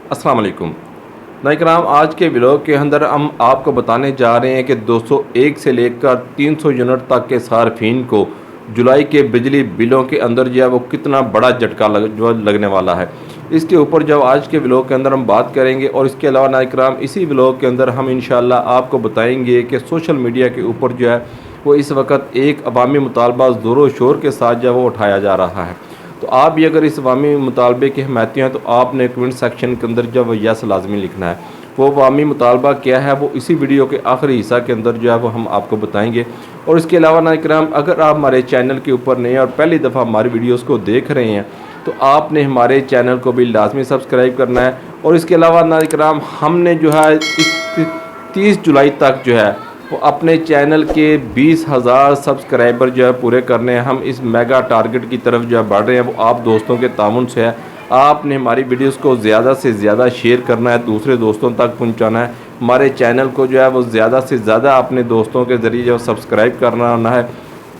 अस्सलाम वालेकुम नाइकराम। आज के व्लॉग के अंदर हम आपको बताने जा रहे हैं कि 201 से लेकर 300 यूनिट तक के सार्फिन को जुलाई के बिजली बिलों के अंदर जो है वो कितना बड़ा झटका लगने वाला है। इसके ऊपर जब आज के व्लॉग के अंदर हम बात करेंगे और इसके अलावा नाइकराम इसी व्लॉग के अंदर हम इंशाल्लाह आपको बताएंगे कि सोशल मीडिया के ऊपर जो है वो इस वक्त एक अवामी मुतालबा ज़ोरों शोर के साथ जो है वो उठाया जा रहा है। तो आप भी अगर इस अवामी मुतालबे के हमायती हैं तो आपने कमेंट सेक्शन के अंदर जब यस लाजमी लिखना है। वो अवामी मुतालबा क्या है वो इसी वीडियो के आखिरी हिस्सा के अंदर जो है वो हम आपको बताएंगे। और इसके अलावा नाइकराम अगर आप हमारे चैनल के ऊपर नए और पहली दफ़ा हमारी वीडियोस को देख रहे हैं तो आपने हमारे चैनल को भी लाजमी सब्सक्राइब करना है। और इसके अलावा नाइकराम हमने जो है इस 30 जुलाई तक जो है वो अपने चैनल के 20,000 सब्सक्राइबर जो है पूरे करने हैं। हम इस मेगा टारगेट की तरफ जो है बढ़ रहे हैं, वो आप दोस्तों के तामुन से है। आपने हमारी वीडियोस को ज़्यादा से ज़्यादा शेयर करना है, दूसरे दोस्तों तक पहुंचाना है। हमारे चैनल को जो है वो ज़्यादा से ज़्यादा अपने दोस्तों के ज़रिए जो सब्सक्राइब करना है।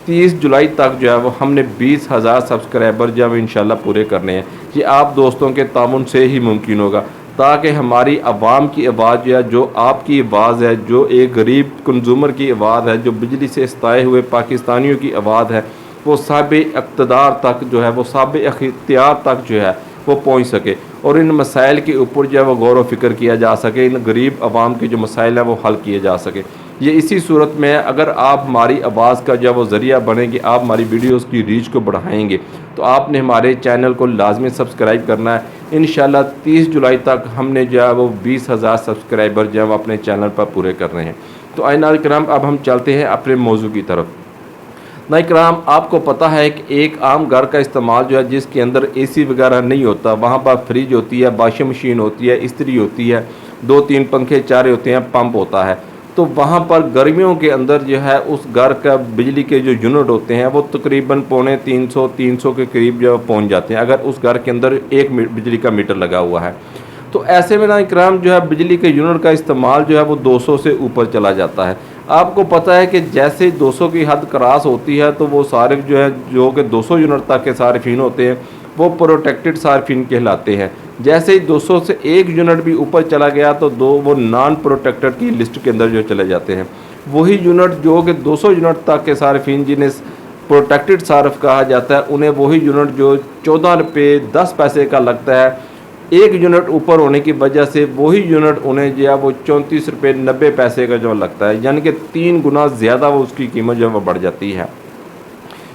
30 जुलाई तक जो है वो हमने 20,000 सब्सक्राइबर जो है इंशाल्लाह पूरे करने हैं। ये आप दोस्तों के तामुन से ही मुमकिन होगा, ताकि हमारी आवाम की आवाज़ जो है, जो आपकी आवाज़ है, जो एक गरीब कंज्यूमर की आवाज़ है, जो बिजली से सताए हुए पाकिस्तानियों की आवाज़ है, वो साबे इक़्तिदार तक जो है वो साबे इख्तियार तक जो है वो पहुँच सके और इन मसाइल के ऊपर जो है वो गौर व फिक्र किया जा सके। इन गरीब आवाम के जो मसाइल हैं वो हल किए जा सके। ये इसी सूरत में है, अगर आप हमारी आवाज़ का जो वो ज़रिया बनेंगे, आप हमारी वीडियोस की रीच को बढ़ाएंगे, तो आपने हमारे चैनल को लाजमी सब्सक्राइब करना है। इंशाल्लाह 30 जुलाई तक हमने जो है वो 20,000 सब्सक्राइबर जो है वो अपने चैनल पर पूरे कर रहे हैं। तो आइए नाज़रीन अब हम चलते हैं अपने मौजू की तरफ। नाज़रीन आपको पता है कि एक आम घर का इस्तेमाल जो है जिसके अंदर एसी वगैरह नहीं होता, वहाँ पर फ्रिज होती है, वाशिंग मशीन होती है, इस्त्री होती है, 2-3 पंखे चारे होते हैं, पंप होता है। तो वहाँ पर गर्मियों के अंदर जो है उस घर का बिजली के जो यूनिट होते हैं वो तकरीबन 250-300 के करीब जो पहुँच जाते हैं, अगर उस घर के अंदर एक बिजली का मीटर लगा हुआ है। तो ऐसे में ना इकराम जो है बिजली के यूनिट का इस्तेमाल जो है वो 200 से ऊपर चला जाता है। आपको पता है कि जैसे 200 की हद क्रॉस होती है तो वो सारे जो है जो कि 200 यूनिट तक के सार्फिन होते हैं वो प्रोटेक्टेड सार्फिन कहलाते हैं। जैसे ही 200 से 1 यूनिट भी ऊपर चला गया तो वो नॉन प्रोटेक्टेड की लिस्ट के अंदर जो चले जाते हैं। वही यूनिट जो कि 200 यूनिट तक के सार्फिन जिन्हें प्रोटेक्टेड सार्फ कहा जाता है, उन्हें वही यूनिट जो 14 रुपये 10 पैसे का लगता है, 1 यूनिट ऊपर होने की वजह से वही यूनिट उन्हें जो है वो 34 रुपये 90 पैसे का जो लगता है, यानी कि 3 गुना ज़्यादा वो उसकी कीमत जो है वो बढ़ जाती है।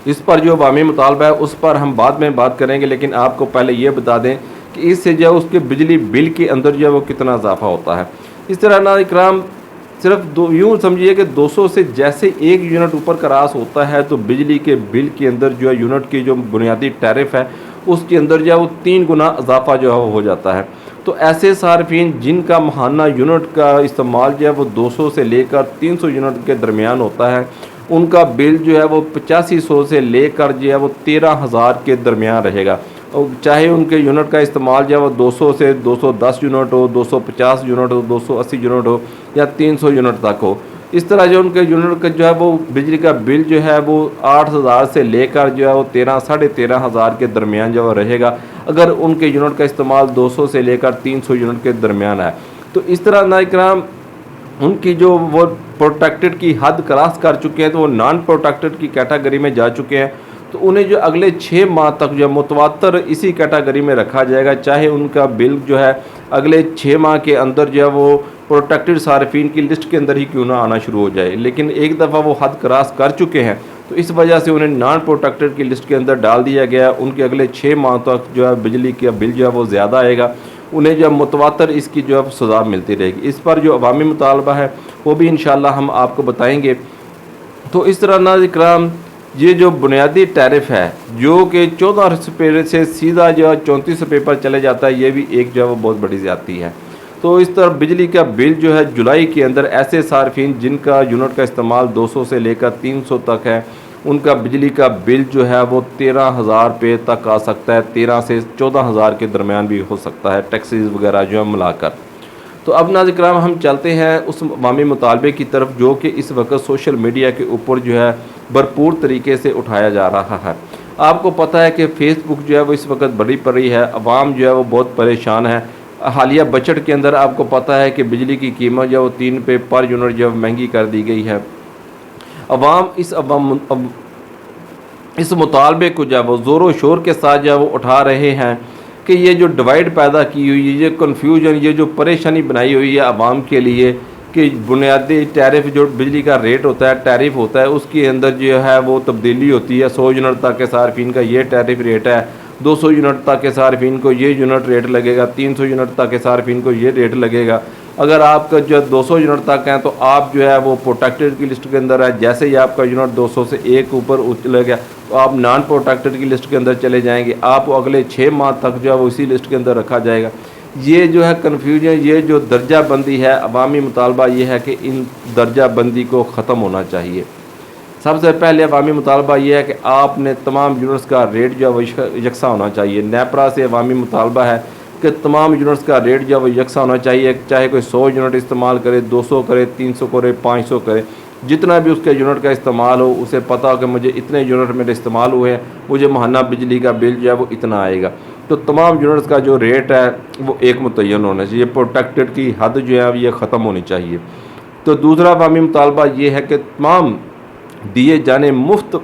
इस पर जो अवामी मुतालबा है उस पर हम बाद में बात करेंगे, लेकिन आपको पहले ये बता दें कि इससे जो है उसके बिजली बिल के अंदर जो है वो कितना इजाफा होता है। इस तरह ना इकराम सिर्फ यूँ समझिए कि 200 से जैसे 1 यूनिट ऊपर क्रॉस होता है तो बिजली के बिल के अंदर जो है यूनिट की जो बुनियादी टैरिफ है उसके अंदर जो है वो 3 गुना इजाफा जो है हो जाता है। तो ऐसे सार्फिन जिनका माहाना यूनिट का इस्तेमाल जो है वो 200 से लेकर 300 यूनिट के दरमियान होता है, उनका बिल जो है वो 8500 से लेकर जो है वो 13,000 के दरमियान रहेगा। और चाहे उनके यूनिट का इस्तेमाल जो है वो 200 से 210 यूनिट हो, 250 यूनिट हो, 280 यूनिट हो या 300 यूनिट तक हो। इस तरह जो उनके यूनिट का जो है वो बिजली का बिल जो है वो 8,000 से लेकर जो है वो 13-13,500 के दरमियान जो रहेगा, अगर उनके यूनिट का इस्तेमाल 200 से लेकर 300 यूनिट के दरमियान है। तो इस तरह नाइकराम उनकी जो वो प्रोटेक्टेड की हद क्रॉस कर चुके हैं तो वो नॉन प्रोटेक्टेड की कैटेगरी में जा चुके हैं, तो उन्हें जो अगले 6 माह तक जो मुतवातर इसी कैटेगरी में रखा जाएगा, चाहे उनका बिल जो है अगले 6 माह के अंदर जो है वो प्रोटेक्टेड सार्फिन की लिस्ट के अंदर ही क्यों ना आना शुरू हो जाए। लेकिन एक दफ़ा वो हद क्रॉस कर चुके हैं तो इस वजह से उन्हें नॉन प्रोटेक्टेड की लिस्ट के अंदर डाल दिया गया। उनके अगले 6 माह तक जो है बिजली का बिल जो है वो ज़्यादा आएगा, उन्हें जो मुतवातर इसकी जो है सज़ा मिलती रहेगी। इस पर जो अवामी मुतालबा है वो भी इंशाल्लाह हम आपको बताएंगे। तो इस तरह ना इकराम ये जो बुनियादी टैरिफ है जो कि 14 रुपये से सीधा जो 34 रुपये पर चले जाता है, ये भी एक जो है वो बहुत बड़ी ज़्यादती है। तो इस तरह बिजली का बिल जो है जुलाई के अंदर ऐसे सार्फिन जिनका यूनिट का इस्तेमाल 200 से लेकर 300 तक है, उनका बिजली का बिल जो है वो 13,000 रुपये तक आ सकता है, 13 से 14,000 के दरमियान भी हो सकता है, टैक्सीज वगैरह जो है मिलाकर। तो अब नाज़रीन कराम हम चलते हैं उस अवामी मुतालबे की तरफ जो कि इस वक्त सोशल मीडिया के ऊपर जो है भरपूर तरीके से उठाया जा रहा है। आपको पता है कि फ़ेसबुक जो है वो इस वक्त बड़ी पड़ी है, अवाम जो है वो बहुत परेशान है। हालिया बजट के अंदर आपको पता है कि बिजली की कीमत जो वो 3 रुपये पर यूनिट जो महंगी कर दी गई है। इस मुतालबे को जो है वो ज़ोरों शोर के साथ जो है वो उठा रहे हैं कि ये जो डिवाइड पैदा की हुई है, ये कन्फ्यूजन, ये जो परेशानी बनाई हुई है आवाम के लिए कि बुनियादी टैरिफ जो बिजली का रेट होता है, टैरिफ होता है, उसके अंदर जो है वो तब्दीली होती है। 100 यूनिट तक के सार्फिन का ये टैरिफ रेट है, 200 यूनिट तक के सार्फिन को ये यूनिट रेट लगेगा, 300 यूनिट तक के सार्फिन को ये रेट लगेगा। अगर आपका जो 200 यूनिट तक है तो आप जो है वो प्रोटेक्टेड की लिस्ट के अंदर है। जैसे ही आपका यूनिट 200 से एक ऊपर चले गया तो आप नॉन प्रोटेक्टेड की लिस्ट के अंदर चले जाएंगे। आपको अगले 6 माह तक जो है वो इसी लिस्ट के अंदर रखा जाएगा। ये जो है कन्फ्यूजन, ये जो दर्जा बंदी है, अवामी मुतालबा ये है कि इन दर्जा बंदी को ख़त्म होना चाहिए। सबसे पहले अवामी मुतालबा ये है कि आपने तमाम यूनिट्स का रेट जो है वो यकसा होना चाहिए। नेपरा से अवामी मुतालबा है कि तमाम यूनिट्स का रेट जो है वो यकसा होना चाहिए। चाहे कोई 100 यूनिट इस्तेमाल करे, 200 करे, 300 करे, 500 करे, जितना भी उसके यूनिट का इस्तेमाल हो, उसे पता हो कि मुझे इतने यूनिट मेरे इस्तेमाल हुए हैं, मुझे माहाना बिजली का बिल जो है वो इतना आएगा। तो तमाम यूनिट्स का जो रेट है वो एक मुतय्यन होना चाहिए। प्रोटेक्टेड की हद जो है ये ख़त्म होनी चाहिए। तो दूसरा अवामी मुतालबा ये है कि तमाम दिए जाने मुफ्त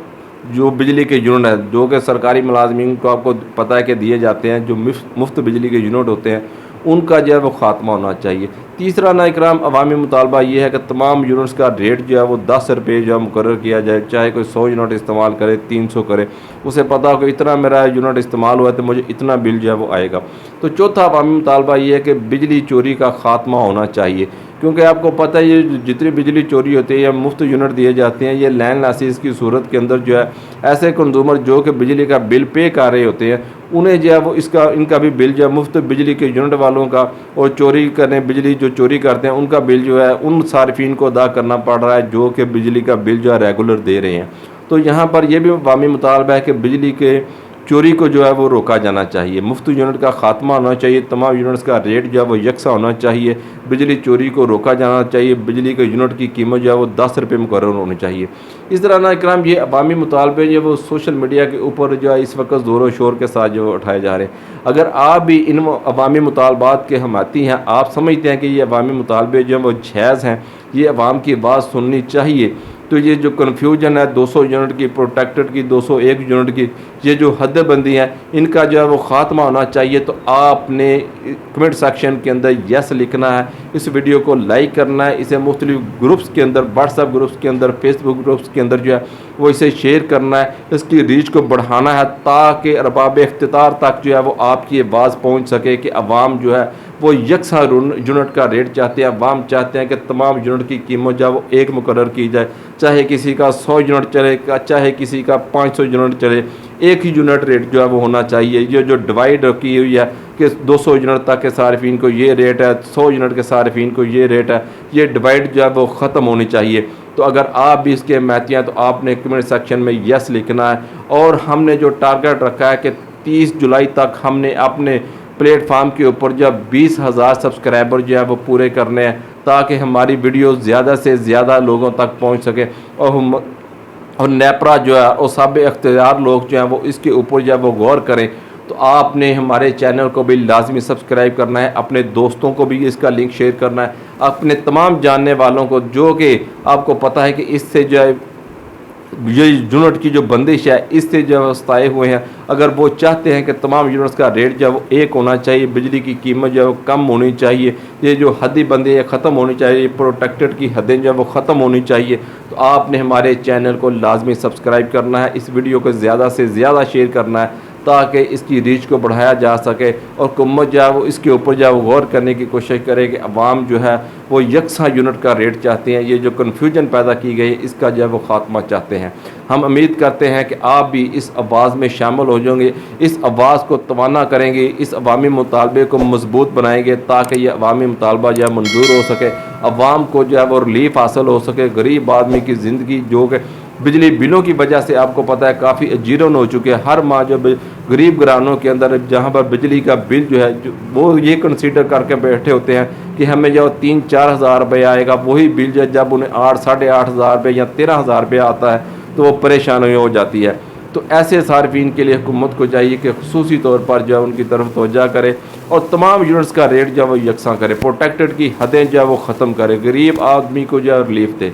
जो बिजली के यूनिट हैं, जो कि सरकारी मुलाजमीन को आपको पता है कि दिए जाते हैं, जो मुफ्त बिजली के यूनिट होते हैं, उनका जो है वो ख़ात्मा होना चाहिए। तीसरा नाइकराम अवामी मुतालबा ये है कि तमाम यूनिट्स का रेट जो है वो 10 रुपये जो है मुकर्रर किया जाए। चाहे कोई 100 यूनिट इस्तेमाल करे, 300 करे, उसे पता हो कि इतना मेरा यूनिट इस्तेमाल हुआ है तो मुझे इतना बिल जो है वो आएगा। तो चौथा अवामी मुतालबा ये है कि बिजली चोरी का ख़ात्मा होना चाहिए, क्योंकि आपको पता है ये जितनी बिजली चोरी होती है या मुफ्त यूनिट दिए जाते हैं, ये लैंड लाइसेंस की सूरत के अंदर जो है ऐसे कंज्यूमर जो कि बिजली का बिल पे कर रहे होते हैं, उन्हें जो है वो इनका भी बिल जो है मुफ्त बिजली के यूनिट वालों का और चोरी करने बिजली जो चोरी करते हैं उनका बिल जो है उन सार्फिन को अदा करना पड़ रहा है जो कि बिजली का बिल जो है रेगुलर दे रहे हैं। तो यहाँ पर यह भी अवामी मुतालबा है कि बिजली के चोरी को जो है वो रोका जाना चाहिए। मुफ्त यूनिट का ख़ात्मा होना चाहिए। तमाम यूनिट्स का रेट जो है वो यकसा होना चाहिए। बिजली चोरी को रोका जाना चाहिए। बिजली के यूनिट की कीमत जो है वो 10 रुपये मुकर्रर होनी चाहिए। इस तरह ना इकराम ये अवामी मुतालबे जो वो सोशल मीडिया के ऊपर जो है इस वक्त ज़ोर शोर के साथ जो उठाए जा रहे हैं। अगर आप भी इन अवामी मुतालबात के हमाती हैं, आप समझते हैं कि ये अवामी मुतालबे जो हैं वो जायज़ हैं, ये अवाम की बात सुननी चाहिए, तो ये जो कन्फ्यूजन है 200 यूनिट की, प्रोटेक्टेड की 201 यूनिट की, ये जो हदबंदी है, इनका जो है वो ख़ात्मा होना चाहिए। तो आपने कमेंट सेक्शन के अंदर यस लिखना है, इस वीडियो को लाइक करना है, इसे मुख्तलिफ ग्रुप्स के अंदर, व्हाट्सएप ग्रुप्स के अंदर, फेसबुक ग्रुप्स के अंदर जो है वो इसे शेयर करना है, इसकी रीच को बढ़ाना है ताकि अरबाब इख्तियार तक जो है वो आपकी आवाज़ पहुँच सके कि अवाम जो है वो यकसा यूनिट का रेट चाहते हैं। अवाम चाहते हैं कि तमाम यूनिट की कीमत जो है वो एक मुकर्रर की जाए, चाहे किसी का 100 यूनिट चले, चाहे किसी का 500 यूनिट चले, एक ही यूनिट रेट जो है वो होना चाहिए। ये जो डिवाइड की हुई है कि 200 यूनिट तक के सार्फिन को ये रेट है, 100 यूनिट के सार्फिन को ये रेट है, ये डिवाइड जो है वो ख़त्म होनी चाहिए। तो अगर आप भी इसके महती हैं तो आपने कमेंट सेक्शन में यस लिखना है। और हमने जो टारगेट रखा है कि 30 जुलाई तक हमने अपने प्लेटफार्म के ऊपर जब 20,000 सब्सक्राइबर जो है वो पूरे करने हैं ताकि हमारी वीडियो ज़्यादा से ज़्यादा लोगों तक पहुंच सके और नेपरा जो है और सब इख्तियार लोग जो हैं वो इसके ऊपर जो है वो गौर करें। तो आपने हमारे चैनल को भी लाजमी सब्सक्राइब करना है, अपने दोस्तों को भी इसका लिंक शेयर करना है, अपने तमाम जानने वालों को जो कि आपको पता है कि इससे जो है ये यूनिट की जो बंदिश है इससे जो वस्ताए हुए हैं, अगर वो चाहते हैं कि तमाम यूनिट्स का रेट जो है वो एक होना चाहिए, बिजली की कीमत जो है वो कम होनी चाहिए, ये जो हदी बंदी है ख़त्म होनी चाहिए, प्रोटेक्टेड की हदें जो है वो ख़त्म होनी चाहिए, तो आपने हमारे चैनल को लाजमी सब्सक्राइब करना है, इस वीडियो को ज़्यादा से ज़्यादा शेयर करना है ताकि इसकी रीच को बढ़ाया जा सके और हुकूमत जो है वो इसके ऊपर जो है वो गौर करने की कोशिश करे कि अवाम जो है वो यकसा यूनिट का रेट चाहते हैं। ये जो कन्फ्यूजन पैदा की गई इसका जो है वो ख़ात्मा चाहते हैं। हम उम्मीद करते हैं कि आप भी इस आवाज़ में शामिल हो जाएंगे, इस आवाज़ को तवाना करेंगे, इस अवामी मुतालबे को मजबूत बनाएंगे ताकि ये अवामी मुतालबा जो है मंजूर हो सके, अवाम को जो है वो रिलीफ हासिल हो सके। गरीब आदमी की ज़िंदगी जो कि बिजली बिलों की वजह से आपको पता है काफ़ी अजीरन हो चुके हैं। हर माह जो गरीब घरानों के अंदर जहाँ पर बिजली का बिल जो है वो ये कंसीडर करके बैठे होते हैं कि हमें जो 3-4 हज़ार रुपये आएगा, वही बिल जो जब उन्हें 8-8.5 हज़ार रुपये या 13 हज़ार रुपये आता है तो वो परेशानी हो जाती है। तो ऐसे सार्फिन के लिए हुकूमत को चाहिए कि खुसूसी तौर पर जो है उनकी तरफ तवज्जो करे और तमाम यूनिट्स का रेट जो है वो यकसा करे, प्रोटेक्टेड की हदें जो है वो ख़त्म करे, गरीब आदमी को जो है रिलीफ दे।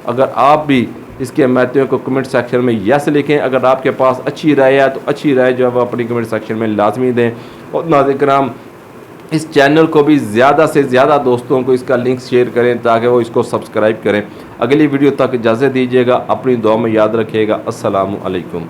अगर आप भी इसकी अहमियतों को कमेंट सेक्शन में यस लिखें। अगर आपके पास अच्छी राय है तो अच्छी राय जो है वो अपनी कमेंट सेक्शन में लाजमी दें। और नाज़रीन किराम, इस चैनल को भी ज़्यादा से ज़्यादा दोस्तों को इसका लिंक शेयर करें ताकि वो इसको सब्सक्राइब करें। अगली वीडियो तक इजाज़त दीजिएगा, अपनी दुआ में याद रखिएगा। अस्सलामु अलैकुम।